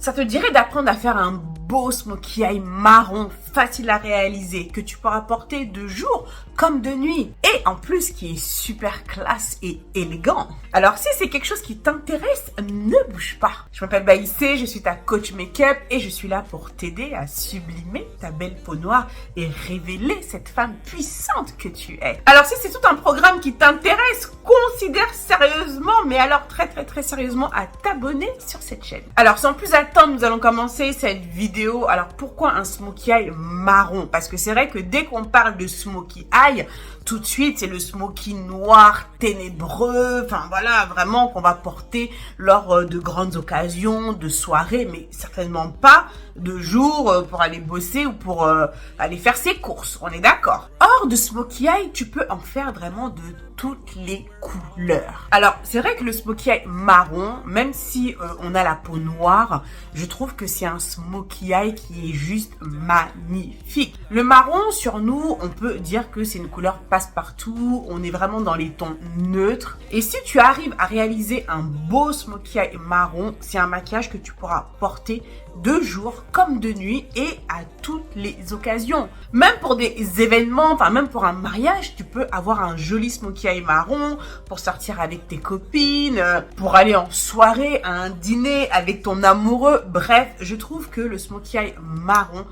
Ça te dirait d'apprendre à faire un beau smokey eye marron, facile à réaliser, que tu pourras porter de jour comme de nuit. Et en plus, qui est super classe et élégant. Alors, si c'est quelque chose qui t'intéresse, ne bouge pas. Je m'appelle Baïssé, je suis ta coach make-up et je suis là pour t'aider à sublimer ta belle peau noire et révéler cette femme puissante que tu es. Alors, si c'est tout un programme qui t'intéresse, considère sérieusement, mais alors très sérieusement, à t'abonner sur cette chaîne. Alors, sans plus attendre, nous allons commencer cette vidéo. Alors, pourquoi un smokey eye marron? Parce que c'est vrai que dès qu'on parle de smokey eye, tout de suite, c'est le smokey noir, ténébreux, enfin voilà, vraiment qu'on va porter lors de grandes occasions, de soirées, mais certainement pas de jour pour aller bosser ou pour aller faire ses courses, on est d'accord. Or, de smokey eye, tu peux en faire vraiment de toutes les couleurs. Alors, c'est vrai que le smokey eye marron, même si on a la peau noire, je trouve que c'est un smokey eye qui est juste magnifique. Le marron, sur nous, on peut dire que c'est une couleur passe-partout, on est vraiment dans les tons neutres. Et si tu arrives à réaliser un beau smokey eye marron, c'est un maquillage que tu pourras porter de jour comme de nuit et à toutes les occasions. Même pour des événements, enfin même pour un mariage, tu peux avoir un joli smokey eye marron pour sortir avec tes copines, pour aller en soirée, à un dîner avec ton amoureux. Bref, je trouve que le smokey eye marron,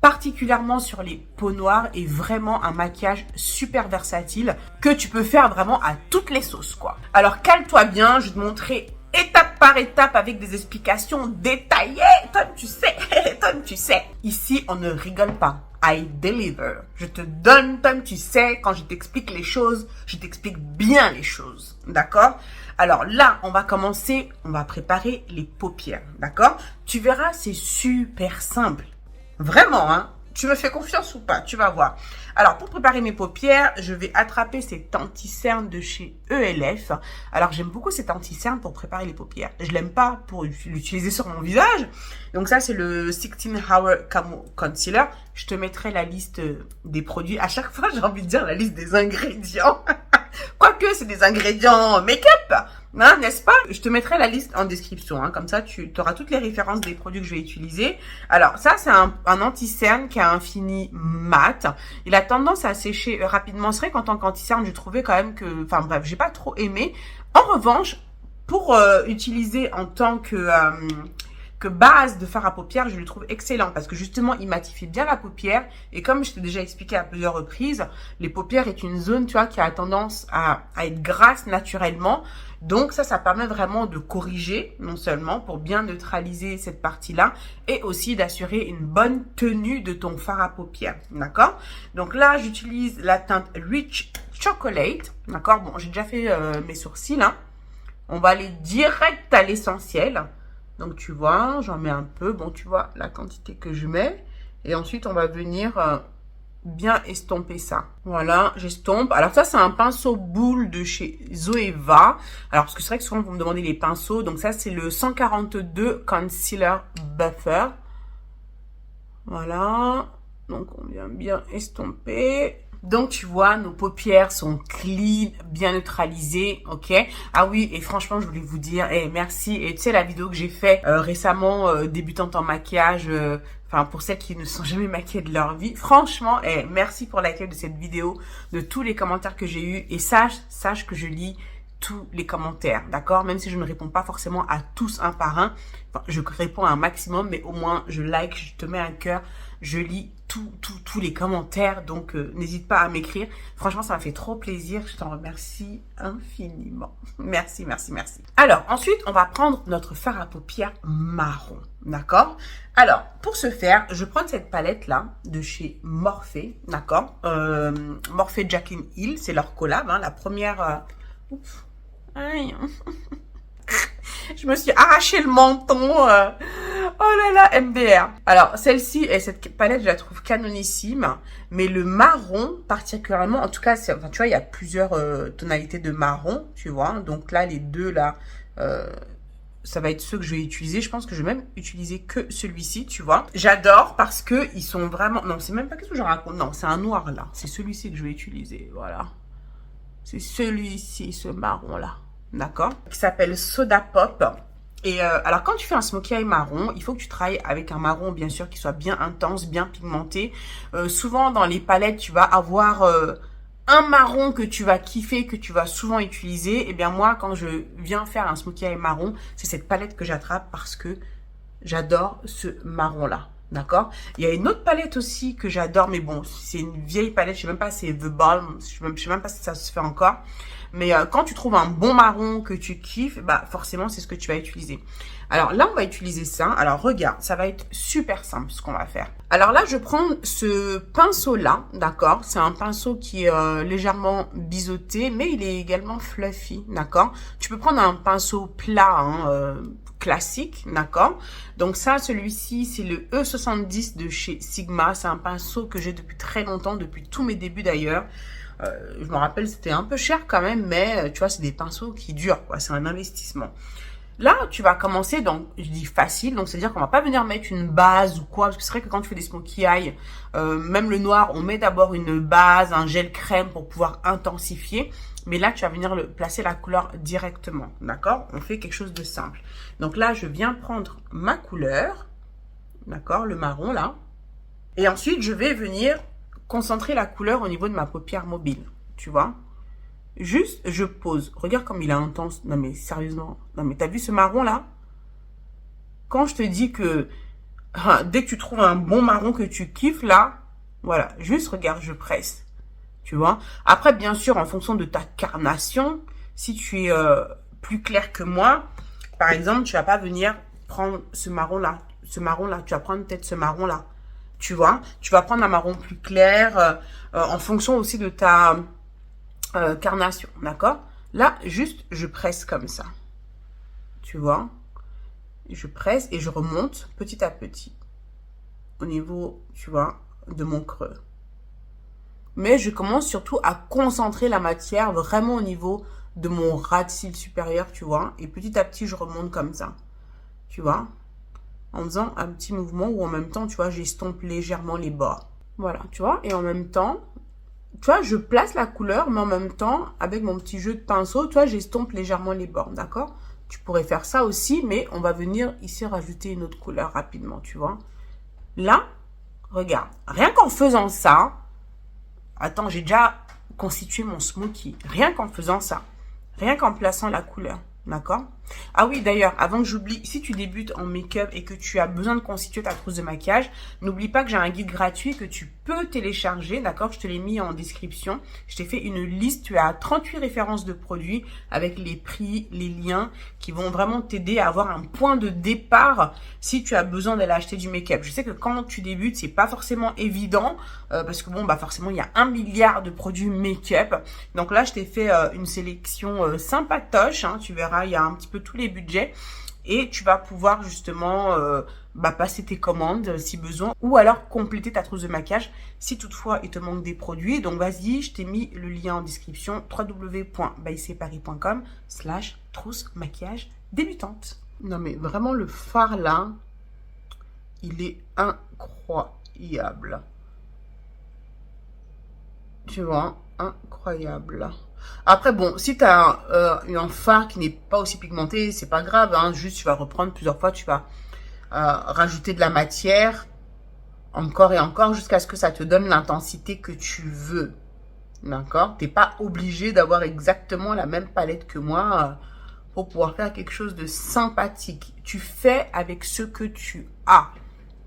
particulièrement sur les peaux noires, est vraiment un maquillage super versatile que tu peux faire vraiment à toutes les sauces, quoi. Alors cale-toi bien, je vais te montrer étape par étape avec des explications détaillées. Tom, tu sais, Tom, tu sais. Ici, on ne rigole pas. I deliver. Je te donne, Tom, tu sais, quand je t'explique les choses, je t'explique bien les choses. D'accord? Alors là, on va commencer, on va préparer les paupières. D'accord? Tu verras, c'est super simple. Vraiment, hein? Tu me fais confiance ou pas? Tu vas voir. Alors, pour préparer mes paupières, je vais attraper cet anti-cerne de chez ELF. Alors, j'aime beaucoup cet anti-cerne pour préparer les paupières. Je l'aime pas pour l'utiliser sur mon visage. Donc ça, c'est le 16 Hour Camo Concealer. Je te mettrai la liste des produits. À chaque fois, j'ai envie de dire la liste des ingrédients. Quoique, c'est des ingrédients make-up, hein, n'est-ce pas? Je te mettrai la liste en description, hein, comme ça tu auras toutes les références des produits que je vais utiliser. Alors ça, c'est un anti-cerne qui a un fini mat. Il a tendance à sécher rapidement. C'est vrai qu'en tant qu'anti-cerne, je trouvais quand même que, enfin bref, j'ai pas trop aimé. En revanche, pour utiliser en tant que base de fard à paupières, je le trouve excellent parce que justement, il matifie bien la paupière. Et comme je t'ai déjà expliqué à plusieurs reprises, les paupières est une zone, tu vois, qui a tendance à être grasse naturellement. Donc ça permet vraiment de corriger, non seulement pour bien neutraliser cette partie-là, et aussi d'assurer une bonne tenue de ton fard à paupières, d'accord? Donc là, j'utilise la teinte Rich Chocolate, d'accord? Bon, j'ai déjà fait mes sourcils, hein. On va aller direct à l'essentiel. Donc, tu vois, j'en mets un peu. Bon, tu vois la quantité que je mets. Et ensuite, on va venir bien estomper ça. Voilà, j'estompe. Alors, ça, c'est un pinceau boule de chez Zoeva. Alors, parce que c'est vrai que souvent, vous me demandez les pinceaux. Donc, ça, c'est le 142 Concealer Buffer. Voilà. Donc, on vient bien estomper. Donc, tu vois, nos paupières sont clean, bien neutralisées, ok? Ah oui, et franchement, je voulais vous dire, merci. Et tu sais, la vidéo que j'ai fait récemment, débutante en maquillage, enfin, pour celles qui ne sont jamais maquillées de leur vie, franchement, merci pour l'accueil de cette vidéo, de tous les commentaires que j'ai eus. Et sache que je lis tous les commentaires, d'accord? Même si je ne réponds pas forcément à tous un par un, enfin, je réponds à un maximum, mais au moins, je like, je te mets un cœur, je lis tous les commentaires, donc n'hésite pas à m'écrire. Franchement, ça m'a fait trop plaisir. Je t'en remercie infiniment. Merci, merci, merci. Alors, ensuite, on va prendre notre fard à paupières marron, d'accord? Alors, pour ce faire, je prends cette palette-là de chez Morphe, d'accord? Morphe Jaclyn Hill, c'est leur collab, hein, la première... Oups. Aïe. Je me suis arraché le menton. Oh là là, MDR. Alors, celle-ci, cette palette, je la trouve canonissime. Mais le marron, particulièrement, en tout cas, enfin, tu vois, il y a plusieurs tonalités de marron, tu vois. Donc là, les deux, là, ça va être ceux que je vais utiliser. Je pense que je vais même utiliser que celui-ci, tu vois. J'adore parce que ils sont vraiment... Non, c'est même pas qu'est-ce que je raconte. Non, c'est un noir, là. C'est celui-ci que je vais utiliser, voilà. C'est celui-ci, ce marron-là. D'accord? Qui s'appelle Soda Pop. Et alors, quand tu fais un smokey eye marron, il faut que tu travailles avec un marron, bien sûr, qui soit bien intense, bien pigmenté. Souvent, dans les palettes, tu vas avoir un marron que tu vas kiffer, que tu vas souvent utiliser. Et bien, moi, quand je viens faire un smokey eye marron, c'est cette palette que j'attrape parce que j'adore ce marron-là. D'accord? Il y a une autre palette aussi que j'adore, mais bon, c'est une vieille palette, je sais même pas si c'est The Balm, je sais même pas si ça se fait encore. Mais quand tu trouves un bon marron que tu kiffes, bah forcément, c'est ce que tu vas utiliser. Alors là, on va utiliser ça. Alors regarde, ça va être super simple ce qu'on va faire. Alors là, je prends ce pinceau-là, d'accord? C'est un pinceau qui est légèrement biseauté, mais il est également fluffy, d'accord? Tu peux prendre un pinceau plat, hein, classique, d'accord? Donc ça, celui-ci, c'est le E70 de chez Sigma. C'est un pinceau que j'ai depuis très longtemps, depuis tous mes débuts d'ailleurs. Je me rappelle, c'était un peu cher quand même, mais tu vois, c'est des pinceaux qui durent, quoi. C'est un investissement. Là, tu vas commencer, donc, je dis facile, donc c'est-à-dire qu'on va pas venir mettre une base ou quoi, parce que c'est vrai que quand tu fais des smokey eye, même le noir, on met d'abord une base, un gel crème pour pouvoir intensifier. Mais là, tu vas venir placer la couleur directement, d'accord? On fait quelque chose de simple. Donc là, je viens prendre ma couleur, d'accord, le marron là. Et ensuite, je vais venir concentrer la couleur au niveau de ma paupière mobile, tu vois? Juste, je pose. Regarde comme il est intense. Non mais sérieusement. Non mais t'as vu ce marron là? Quand je te dis que dès que tu trouves un bon marron que tu kiffes là, voilà, juste regarde, je presse. Tu vois? Après, bien sûr, en fonction de ta carnation, si tu es plus clair que moi, par exemple, tu vas pas venir prendre ce marron-là. Ce marron-là, tu vas prendre peut-être ce marron-là. Tu vois? Tu vas prendre un marron plus clair en fonction aussi de ta carnation. D'accord? Là, juste, je presse comme ça. Tu vois? Je presse et je remonte petit à petit au niveau, tu vois, de mon creux. Mais je commence surtout à concentrer la matière vraiment au niveau de mon ras de cils supérieur, tu vois. Et petit à petit, je remonte comme ça, tu vois. En faisant un petit mouvement où en même temps, tu vois, j'estompe légèrement les bords. Voilà, tu vois. Et en même temps, tu vois, je place la couleur, mais en même temps, avec mon petit jeu de pinceau, tu vois, j'estompe légèrement les bords, d'accord? Tu pourrais faire ça aussi, mais on va venir ici rajouter une autre couleur rapidement, tu vois. Là, regarde, rien qu'en faisant ça, attends, j'ai déjà constitué mon smokey. Rien qu'en faisant ça. Rien qu'en plaçant la couleur. D'accord? Ah oui, d'ailleurs, avant que j'oublie, si tu débutes en make-up et que tu as besoin de constituer ta trousse de maquillage, n'oublie pas que j'ai un guide gratuit que tu peux télécharger, d'accord? Je te l'ai mis en description. Je t'ai fait une liste, tu as 38 références de produits avec les prix, les liens qui vont vraiment t'aider à avoir un point de départ si tu as besoin d'aller acheter du make-up. Je sais que quand tu débutes, c'est pas forcément évident parce que bon, bah forcément, il y a 1 milliard de produits make-up. Donc là, je t'ai fait une sélection sympatoche, hein, tu verras, il y a un petit peu tous les budgets et tu vas pouvoir justement passer tes commandes si besoin ou alors compléter ta trousse de maquillage si toutefois il te manque des produits. Donc vas-y, je t'ai mis le lien en description www.bycparis.com/trousse maquillage débutante. Non mais vraiment le fard là, il est incroyable. Tu vois, incroyable. Après, bon, si tu as un fard qui n'est pas aussi pigmenté, c'est pas grave. Hein, juste, tu vas reprendre plusieurs fois. Tu vas rajouter de la matière encore et encore jusqu'à ce que ça te donne l'intensité que tu veux. D'accord? Tu n'es pas obligé d'avoir exactement la même palette que moi pour pouvoir faire quelque chose de sympathique. Tu fais avec ce que tu as.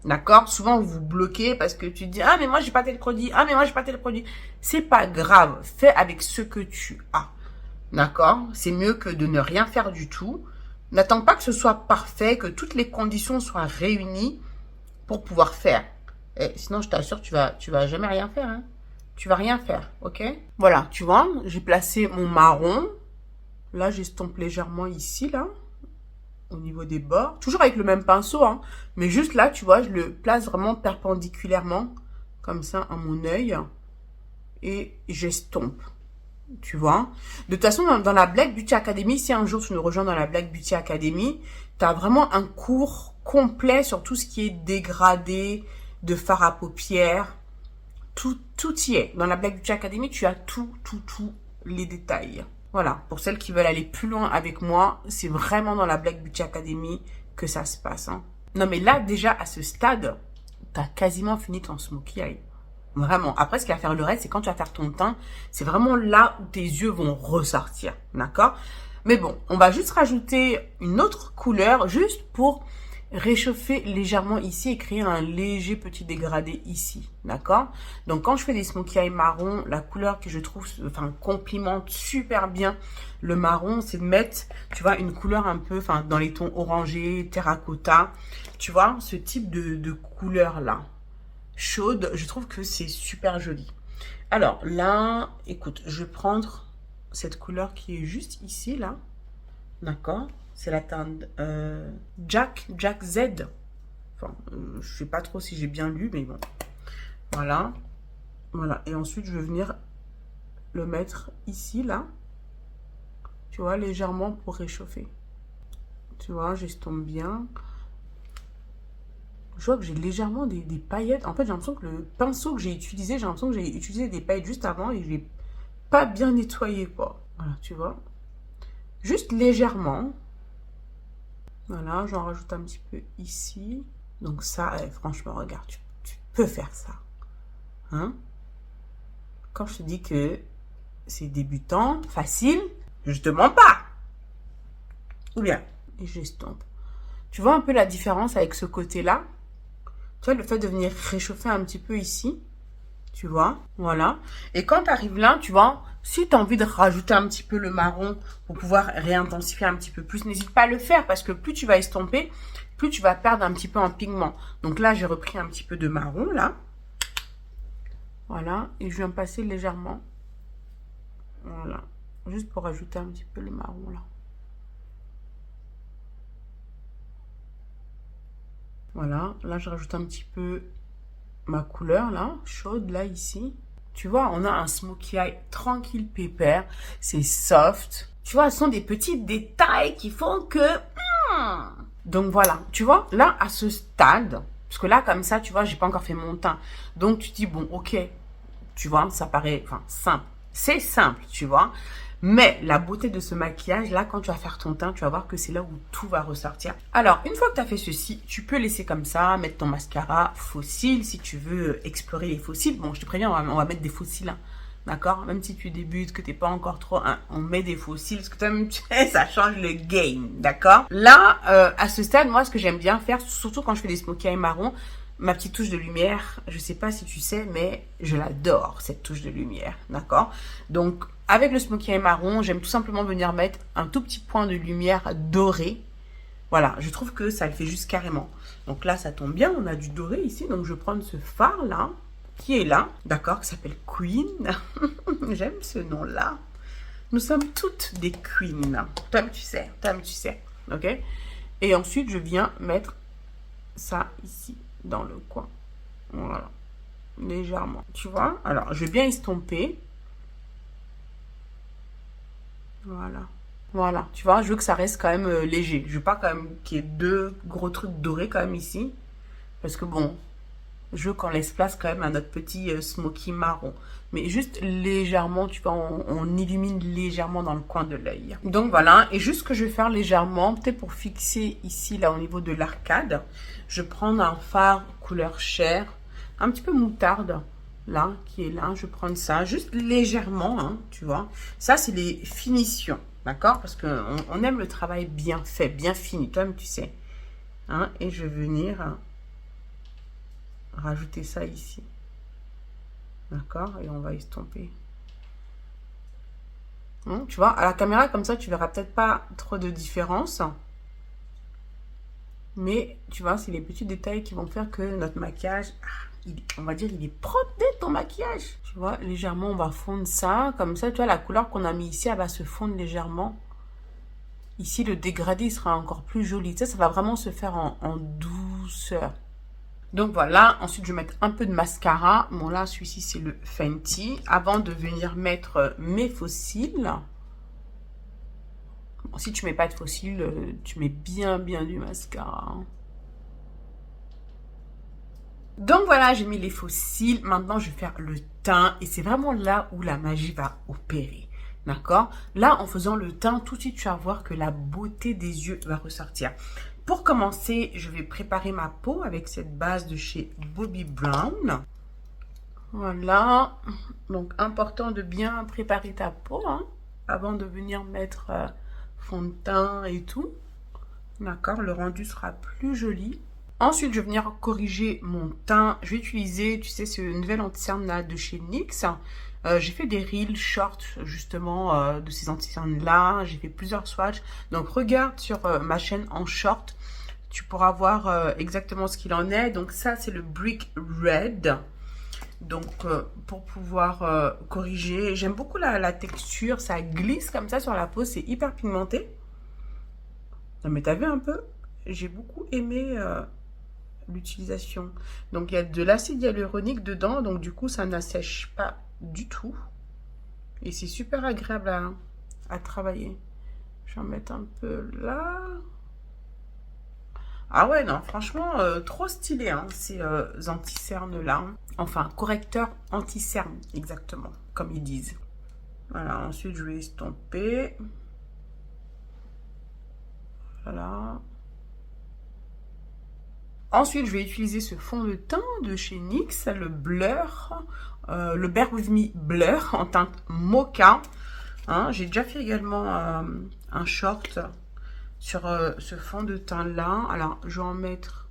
D'accord? Souvent, vous bloquez parce que tu dis, ah, mais moi, j'ai pas tel produit. Ah, mais moi, j'ai pas tel produit. C'est pas grave. Fais avec ce que tu as. D'accord? C'est mieux que de ne rien faire du tout. N'attends pas que ce soit parfait, que toutes les conditions soient réunies pour pouvoir faire. Et sinon, je t'assure, tu vas jamais rien faire, hein. Tu vas rien faire, ok? Voilà, tu vois, j'ai placé mon marron. Là, j'estompe légèrement ici, là. Au niveau des bords, toujours avec le même pinceau, hein, mais juste là, tu vois, je le place vraiment perpendiculairement, comme ça, à mon œil, et j'estompe, tu vois. De toute façon, dans la Black Beauty Academy, si un jour tu nous rejoins dans la Black Beauty Academy, tu as vraiment un cours complet sur tout ce qui est dégradé, de fard à paupières, tout y est. Dans la Black Beauty Academy, tu as tous les détails. Voilà, pour celles qui veulent aller plus loin avec moi, c'est vraiment dans la Black Beauty Academy que ça se passe. Hein. Non, mais là, déjà, à ce stade, t'as quasiment fini ton smokey eye. Vraiment. Après, ce qu'il va faire le reste, c'est quand tu vas faire ton teint, c'est vraiment là où tes yeux vont ressortir. D'accord? Mais bon, on va juste rajouter une autre couleur, juste pour réchauffer légèrement ici et créer un léger petit dégradé ici, d'accord? Donc quand je fais des smokey eye marron, la couleur que je trouve, enfin, complimente super bien le marron, c'est de mettre, tu vois, une couleur un peu, enfin, dans les tons orangés, terracotta, tu vois, ce type de couleur-là, chaude, je trouve que c'est super joli. Alors là, écoute, je vais prendre cette couleur qui est juste ici, là, d'accord? C'est la teinte Jack Z. Enfin, je sais pas trop si j'ai bien lu, mais bon. Voilà. Voilà. Et ensuite, je vais venir le mettre ici, là. Tu vois, légèrement pour réchauffer. Tu vois, j'estompe bien. Je vois que j'ai légèrement des paillettes. En fait, j'ai l'impression que le pinceau que j'ai utilisé, j'ai l'impression que j'ai utilisé des paillettes juste avant et je l'ai pas bien nettoyé, quoi. Voilà, tu vois. Juste légèrement. Voilà, j'en rajoute un petit peu ici. Donc ça, franchement, regarde, tu peux faire ça. Hein? Quand je te dis que c'est débutant, facile, je te mens pas. Ou bien, et j'estompe. Tu vois un peu la différence avec ce côté-là? Tu vois, le fait de venir réchauffer un petit peu ici. Tu vois, voilà. Et quand tu arrives là, tu vois, si tu as envie de rajouter un petit peu le marron pour pouvoir réintensifier un petit peu plus, n'hésite pas à le faire parce que plus tu vas estomper, plus tu vas perdre un petit peu en pigment. Donc là, j'ai repris un petit peu de marron, là. Voilà. Et je viens passer légèrement. Voilà. Juste pour rajouter un petit peu le marron, là. Voilà. Là, je rajoute un petit peu ma couleur, là, chaude, là, ici. Tu vois, on a un smokey eye tranquille pépère. C'est soft. Tu vois, ce sont des petits détails qui font que... Donc voilà, tu vois, là, à ce stade, parce que là, comme ça, tu vois, j'ai pas encore fait mon teint. Donc, tu dis, bon, ok, tu vois, ça paraît, enfin, simple. C'est simple, tu vois. Mais la beauté de ce maquillage, là, quand tu vas faire ton teint, tu vas voir que c'est là où tout va ressortir. Alors, une fois que tu as fait ceci, tu peux laisser comme ça, mettre ton mascara fossile si tu veux explorer les fossiles. Bon, je te préviens, on va mettre des fossiles, hein. D'accord? Même si tu débutes, que t'es pas encore trop, hein, on met des fossiles, parce que toi-même, tu sais, ça change le game, d'accord? Là, à ce stade, moi, ce que j'aime bien faire, surtout quand je fais des smokey eye marron, ma petite touche de lumière, je sais pas si tu sais, mais je l'adore, cette touche de lumière, d'accord? Donc, avec le smokey eye marron, j'aime tout simplement venir mettre un tout petit point de lumière doré. Voilà, je trouve que ça le fait juste carrément. Donc là, ça tombe bien, on a du doré ici, donc je vais prendre ce fard-là, qui est là, d'accord, qui s'appelle Queen. J'aime ce nom-là. Nous sommes toutes des queens. Toi, tu sais, ok? Et ensuite, je viens mettre ça ici, dans le coin. Voilà, légèrement, tu vois? Alors, je vais bien estomper. Voilà. Voilà, tu vois, je veux que ça reste quand même léger. Je veux pas quand même qu'il y ait deux gros trucs dorés quand même ici. Parce que bon, je veux qu'on laisse place quand même à notre petit smoky marron. Mais juste légèrement, tu vois, on illumine légèrement dans le coin de l'œil. Donc voilà, et juste ce que je vais faire légèrement, peut-être pour fixer ici, là, au niveau de l'arcade, je vais prendre un fard couleur chair, un petit peu moutarde, là, qui est là. Je vais prendre ça, juste légèrement, hein, tu vois. Ça, c'est les finitions, d'accord? Parce qu'on aime le travail bien fait, bien fini, toi-même, tu sais. Hein, et je vais venir rajouter ça ici. D'accord? Et on va estomper. Tu vois, à la caméra, comme ça, tu verras peut-être pas trop de différence. Mais, tu vois, c'est les petits détails qui vont faire que notre maquillage, on va dire, il est propre d'être ton maquillage. Tu vois, légèrement, on va fondre ça. Comme ça, tu vois, la couleur qu'on a mis ici, elle va se fondre légèrement. Ici, le dégradé, il sera encore plus joli. Ça va vraiment se faire en douceur. Donc voilà, ensuite je vais mettre un peu de mascara. Bon là, celui-ci c'est le Fenty. Avant de venir mettre mes faux cils. Bon, si tu mets pas de faux cils, tu mets bien du mascara. Donc voilà, j'ai mis les faux cils. Maintenant, je vais faire le teint. Et c'est vraiment là où la magie va opérer. D'accord? Là, en faisant le teint, tout de suite, tu vas voir que la beauté des yeux va ressortir. Pour commencer, je vais préparer ma peau avec cette base de chez Bobbi Brown. Voilà. Donc, important de bien préparer ta peau, hein, avant de venir mettre fond de teint et tout. D'accord? Le rendu sera plus joli. Ensuite, je vais venir corriger mon teint. Je vais utiliser, tu sais, ce nouvel anti-cerne là de chez NYX. J'ai fait des reels shorts justement de ces anti-cernes là. J'ai fait plusieurs swatchs. Donc regarde sur ma chaîne en short. Tu pourras voir exactement ce qu'il en est. Donc ça c'est le Brick Red. Donc pour pouvoir corriger. J'aime beaucoup la texture. Ça glisse comme ça sur la peau. C'est hyper pigmenté. Non mais t'as vu un peu? J'ai beaucoup aimé l'utilisation. Donc il y a de l'acide hyaluronique dedans. Donc du coup ça n'assèche pas du tout et c'est super agréable à travailler. Je vais en mettre un peu là. Ah ouais, non, franchement, trop stylé, hein, ces anti-cernes là. Enfin, correcteur anti-cerne, exactement, comme ils disent. Voilà, ensuite je vais estomper. Voilà. Ensuite, je vais utiliser ce fond de teint de chez NYX, le Blur, le Bare With Me Blur en teinte mocha. Hein, j'ai déjà fait également un short sur ce fond de teint là. Alors, je vais en mettre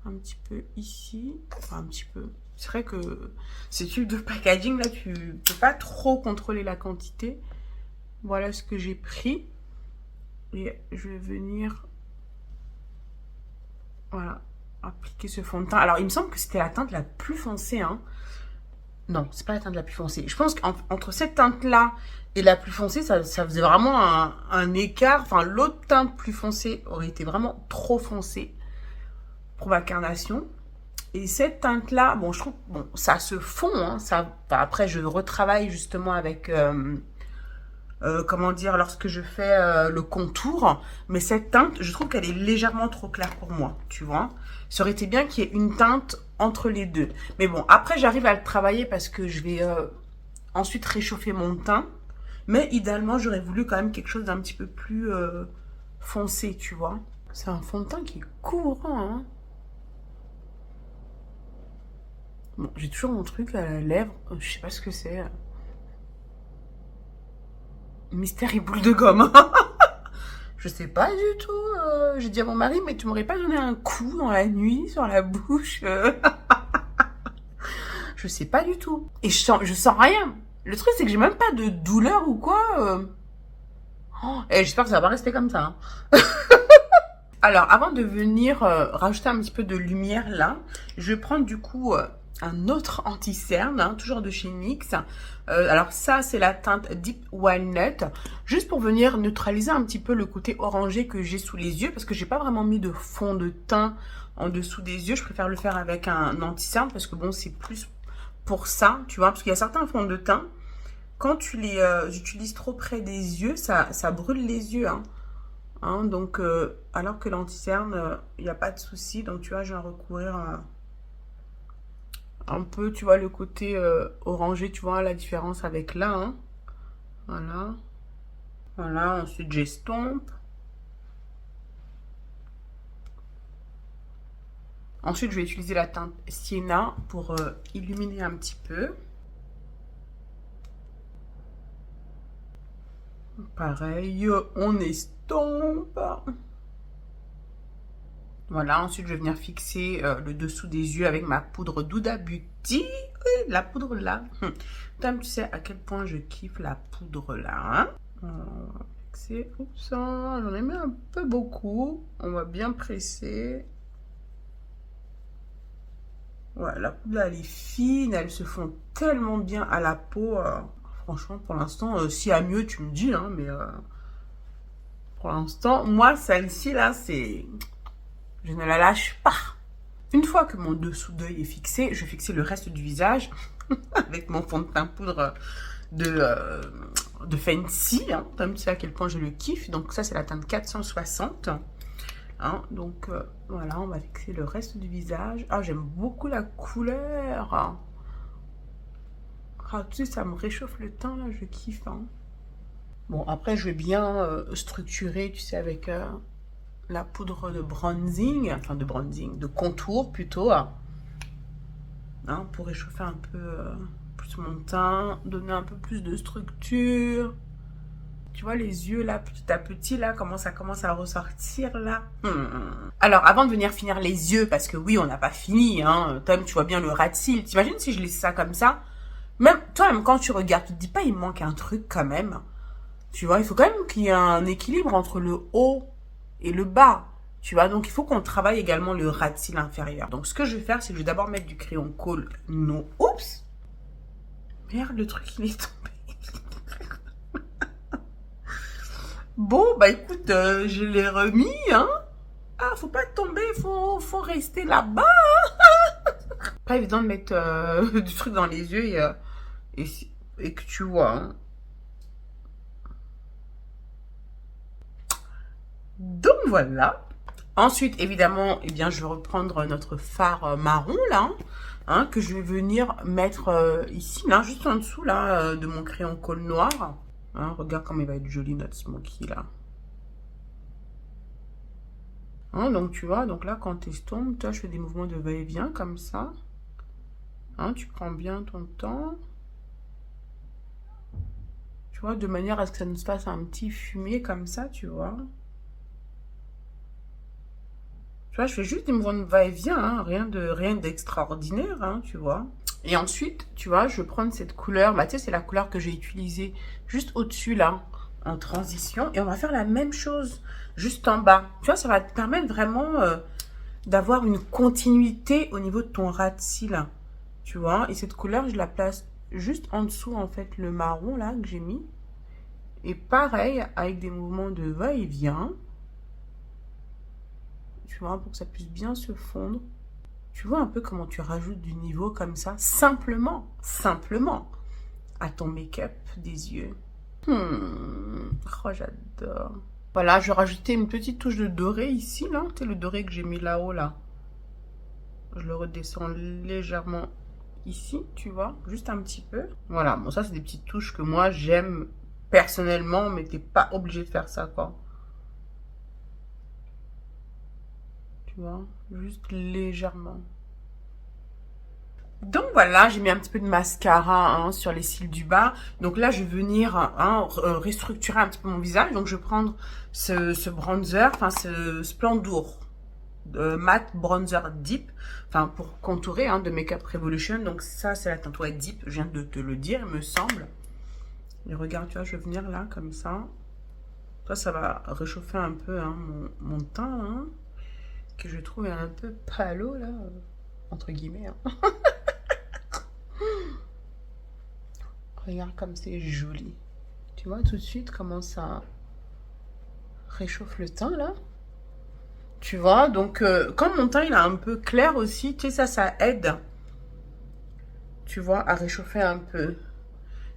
un petit peu ici. Enfin, un petit peu. C'est vrai que ces tubes de packaging là, tu peux pas trop contrôler la quantité. Voilà ce que j'ai pris. Et je vais venir... Voilà. Appliquer ce fond de teint. Alors, il me semble que c'était la teinte la plus foncée. Hein. Non, c'est pas la teinte la plus foncée. Je pense qu'entre cette teinte-là et la plus foncée, ça faisait vraiment un écart. Enfin, l'autre teinte plus foncée aurait été vraiment trop foncée pour ma carnation. Et cette teinte-là, bon, je trouve bon, ça se fond. Hein, ça, enfin, après, je retravaille justement avec... comment dire, lorsque je fais le contour. Mais cette teinte, je trouve qu'elle est légèrement trop claire pour moi, tu vois. Ça aurait été bien qu'il y ait une teinte entre les deux. Mais bon, après, j'arrive à le travailler parce que je vais ensuite réchauffer mon teint. Mais idéalement, j'aurais voulu quand même quelque chose d'un petit peu plus foncé, tu vois. C'est un fond de teint qui est courant, hein. Bon, j'ai toujours mon truc à la lèvre. Je sais pas ce que c'est. Mystère et boule de gomme. Je sais pas du tout. J'ai dit à mon mari, mais tu m'aurais pas donné un coup dans la nuit sur la bouche. Je sais pas du tout. Et je sens rien. Le truc, c'est que j'ai même pas de douleur ou quoi. Oh, et j'espère que ça va pas rester comme ça. Hein. Alors, avant de venir rajouter un petit peu de lumière là, je vais prendre du coup... un autre anti-cerne, hein, toujours de chez NYX. Alors ça, c'est la teinte Deep Walnut, juste pour venir neutraliser un petit peu le côté orangé que j'ai sous les yeux, parce que j'ai pas vraiment mis de fond de teint en dessous des yeux. Je préfère le faire avec un anti-cerne, parce que bon, c'est plus pour ça, tu vois, parce qu'il y a certains fonds de teint, quand tu les utilises trop près des yeux, ça brûle les yeux, hein. Hein, donc, alors que l'anti-cerne, il n'y a pas de souci, donc tu vois, je vais recourir un peu, tu vois, le côté orangé, tu vois la différence avec là, hein. Voilà. Voilà, ensuite j'estompe. Ensuite, je vais utiliser la teinte Sienna pour illuminer un petit peu. Pareil, on estompe. Voilà, ensuite je vais venir fixer le dessous des yeux avec ma poudre Huda Beauty. La poudre là. Tom, tu sais à quel point je kiffe la poudre là. Hein. On va fixer. Oups, j'en ai mis un peu beaucoup. On va bien presser. Ouais, la poudre là, elle est fine. Elles se font tellement bien à la peau. Franchement, pour l'instant, s'il y a mieux, tu me dis. Hein, mais pour l'instant, moi, celle-ci là, c'est... Je ne la lâche pas. Une fois que mon dessous d'œil est fixé, je vais fixer le reste du visage avec mon fond de teint poudre de Fancy. Hein, comme tu sais à quel point je le kiffe. Donc ça, c'est la teinte 460. Hein, donc voilà, on va fixer le reste du visage. Ah, j'aime beaucoup la couleur. Ah, tu sais, ça me réchauffe le teint, là, je kiffe. Hein. Bon, après, je vais bien structurer, tu sais, avec la poudre de bronzing, enfin de bronzing, de contour plutôt, hein, pour réchauffer un peu plus mon teint, donner un peu plus de structure. Tu vois les yeux là, petit à petit là, comment ça commence à ressortir là. Alors avant de venir finir les yeux, parce que oui, on n'a pas fini, hein. Tom, tu vois bien le ras de cils. T'imagines si je laisse ça comme ça? Même toi, même quand tu regardes, tu te dis pas il me manque un truc quand même. Tu vois, il faut quand même qu'il y ait un équilibre entre le haut et le bas. Tu vois, donc il faut qu'on travaille également le ras de cils inférieur. Donc ce que je vais faire, c'est que je vais d'abord mettre du crayon colle. Non, oups. Merde, le truc il est tombé. Bon, bah écoute, je l'ai remis, hein. Ah, faut pas tomber, faut rester là-bas. Pas évident de mettre du truc dans les yeux et que tu vois, hein. Donc voilà. Ensuite, évidemment, eh bien, je vais reprendre notre fard marron, là, hein, que je vais venir mettre ici, là, juste en dessous, là, de mon crayon colle noir. Hein, regarde comme il va être joli, notre smoky, là. Hein, donc, tu vois, donc là, quand tu estompes, toi, je fais des mouvements de va-et-vient, comme ça. Hein, tu prends bien ton temps. Tu vois, de manière à ce que ça nous fasse un petit fumier, comme ça, tu vois. Tu vois, je fais juste des mouvements de va-et-vient, hein, rien d'extraordinaire, hein, tu vois. Et ensuite, tu vois, je vais prendre cette couleur, bah, tu sais, c'est la couleur que j'ai utilisée juste au-dessus, là, en transition. Et on va faire la même chose, juste en bas. Tu vois, ça va te permettre vraiment d'avoir une continuité au niveau de ton ras de cils, tu vois. Et cette couleur, je la place juste en dessous, en fait, le marron, là, que j'ai mis. Et pareil, avec des mouvements de va-et-vient. Tu vois, pour que ça puisse bien se fondre. Tu vois un peu comment tu rajoutes du niveau comme ça, simplement, à ton make-up des yeux. Oh, j'adore. Voilà, je vais rajouter une petite touche de doré ici, là. C'est le doré que j'ai mis là-haut, là. Je le redescends légèrement ici, tu vois, juste un petit peu. Voilà, bon, ça, c'est des petites touches que moi, j'aime personnellement, mais t'es pas obligé de faire ça, quoi. Tu vois, juste légèrement. Donc voilà, j'ai mis un petit peu de mascara, hein, sur les cils du bas. Donc là, je vais venir, hein, restructurer un petit peu mon visage. Donc je vais prendre ce bronzer, enfin ce Splendour matte bronzer deep, enfin pour contourer, hein, de Makeup Revolution. Donc ça, c'est la teinte white deep, je viens de te le dire, il me semble. Et regarde, tu vois, je vais venir là, comme ça. Ça va réchauffer un peu, hein, mon teint, hein, que je trouve un peu palo, là, entre guillemets, hein. Regarde comme c'est joli. Tu vois tout de suite comment ça réchauffe le teint, là. Tu vois, donc quand mon teint il est un peu clair aussi, tu sais, ça aide. Tu vois, à réchauffer un peu.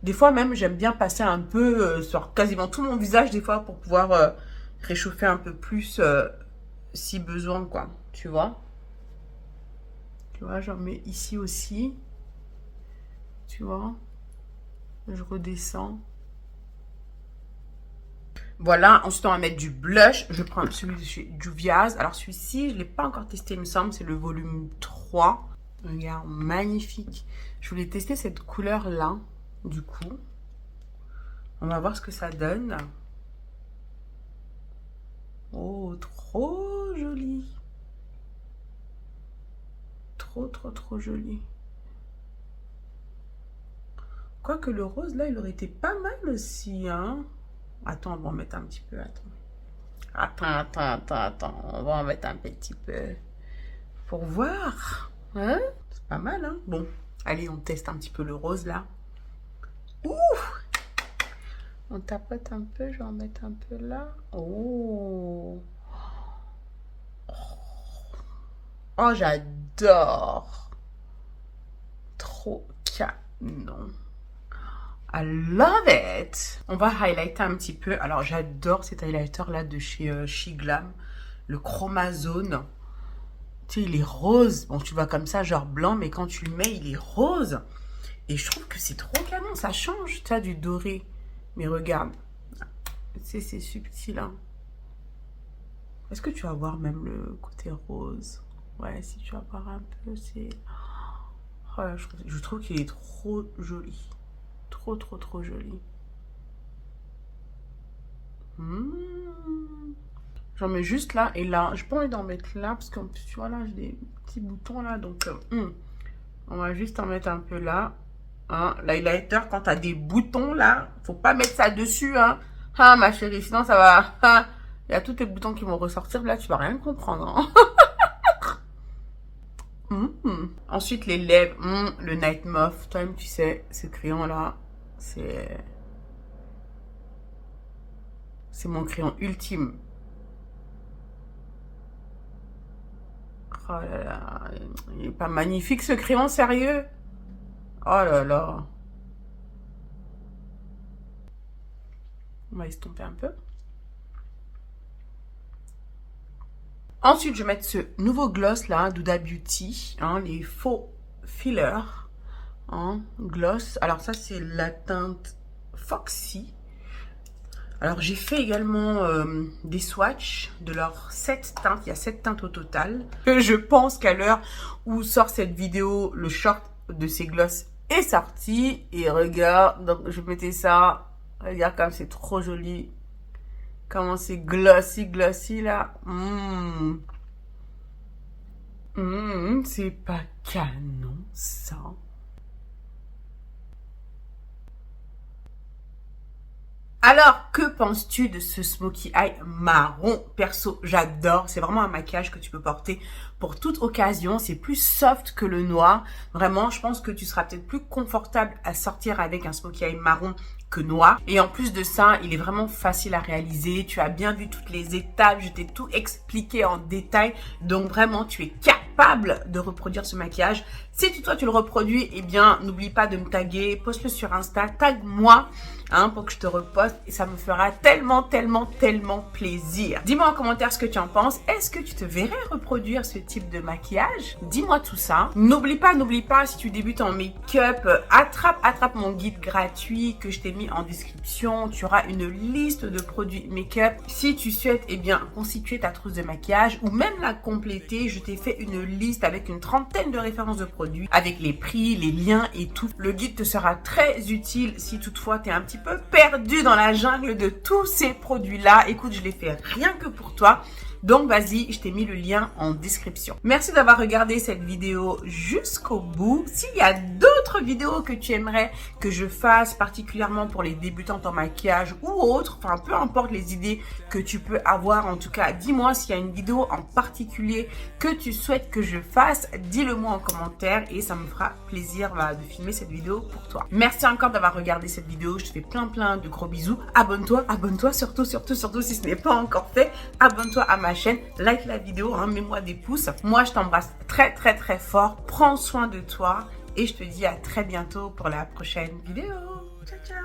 Des fois même, j'aime bien passer un peu sur quasiment tout mon visage, des fois, pour pouvoir réchauffer un peu plus si besoin, quoi. Tu vois. Tu vois, j'en mets ici aussi. Tu vois. Je redescends. Voilà, ensuite on va mettre du blush. Je prends celui de chez Juvia's. Alors celui-ci, je ne l'ai pas encore testé, il me semble. C'est le volume 3. Regarde, magnifique. Je voulais tester cette couleur-là, du coup. On va voir ce que ça donne. Oh, trop joli. Trop joli. Quoique le rose, là, il aurait été pas mal aussi, hein. Attends, on va en mettre un petit peu, attends. On va en mettre un petit peu. Pour voir. Hein? C'est pas mal, hein. Bon, allez, on teste un petit peu le rose, là. Ouh! On tapote un peu, je vais en mettre un peu là. Oh! Oh, j'adore! Trop canon. I love it. On va highlighter un petit peu. Alors, j'adore cet highlighter-là de chez Shiglam. Le Chromazone. Tu sais, il est rose. Bon, tu vois comme ça, genre blanc, mais quand tu le mets, il est rose. Et je trouve que c'est trop canon. Ça change, tu as du doré. Mais regarde. C'est subtil, hein. Est-ce que tu vas voir même le côté rose? Ouais, si tu vas voir un peu, c'est... Oh là, je trouve qu'il est trop joli. Trop, trop, trop joli. J'en mets juste là et là. J'ai pas envie d'en mettre là parce qu'en plus, tu vois, là, j'ai des petits boutons là. Donc, on va juste en mettre un peu là. Hein, l'highlighter, quand t'as des boutons là, faut pas mettre ça dessus. Hein, ah, ma chérie, sinon ça va... Ah, il y a tous tes boutons qui vont ressortir. Là, tu vas rien comprendre. Hein. Ensuite, les lèvres. Le Night Moth. Toi-même, tu sais, ce crayon-là, c'est mon crayon ultime. Oh là là. Il est pas magnifique, ce crayon, sérieux? Oh là là. On va estomper un peu. Ensuite, je vais mettre ce nouveau gloss là, d'Huda Beauty, hein, les faux fillers, hein, gloss. Alors ça, c'est la teinte Foxy. Alors j'ai fait également des swatchs de leurs 7 teintes. Il y a 7 teintes au total. Je pense qu'à l'heure où sort cette vidéo, le short de ces gloss est sorti. Et regarde, donc je mettais ça. Regarde comme c'est trop joli. Comment c'est glossy, glossy là. C'est pas canon ça. Alors, que penses-tu de ce smokey eye marron? Perso, j'adore. C'est vraiment un maquillage que tu peux porter pour toute occasion. C'est plus soft que le noir. Vraiment, je pense que tu seras peut-être plus confortable à sortir avec un smokey eye marron que noir. Et en plus de ça, il est vraiment facile à réaliser. Tu as bien vu toutes les étapes. Je t'ai tout expliqué en détail. Donc vraiment, tu es capable de reproduire ce maquillage. Si toi, tu le reproduis, eh bien, n'oublie pas de me taguer. Poste-le sur Insta. Tag-moi. Hein, pour que je te reposte et ça me fera tellement, tellement, tellement plaisir. Dis-moi en commentaire ce que tu en penses. Est-ce que tu te verrais reproduire ce type de maquillage? Dis-moi tout ça. N'oublie pas, si tu débutes en make-up, attrape mon guide gratuit que je t'ai mis en description. Tu auras une liste de produits make-up. Si tu souhaites, eh bien, constituer ta trousse de maquillage ou même la compléter, je t'ai fait une liste avec une 30aine de références de produits, avec les prix, les liens et tout. Le guide te sera très utile si toutefois tu es un petit peu perdu dans la jungle de tous ces produits-là. Écoute, je l'ai fait rien que pour toi. Donc, vas-y, je t'ai mis le lien en description. Merci d'avoir regardé cette vidéo jusqu'au bout. S'il y a d'autres vidéos que tu aimerais que je fasse, particulièrement pour les débutantes en maquillage ou autres, enfin, peu importe les idées que tu peux avoir, en tout cas, dis-moi s'il y a une vidéo en particulier que tu souhaites que je fasse, dis-le-moi en commentaire et ça me fera plaisir de filmer cette vidéo pour toi. Merci encore d'avoir regardé cette vidéo. Je te fais plein de gros bisous. Abonne-toi, surtout si ce n'est pas encore fait. Abonne-toi à ma chaîne, like la vidéo, hein, mets-moi des pouces. Moi, je t'embrasse très fort. Prends soin de toi et je te dis à très bientôt pour la prochaine vidéo. Ciao, ciao.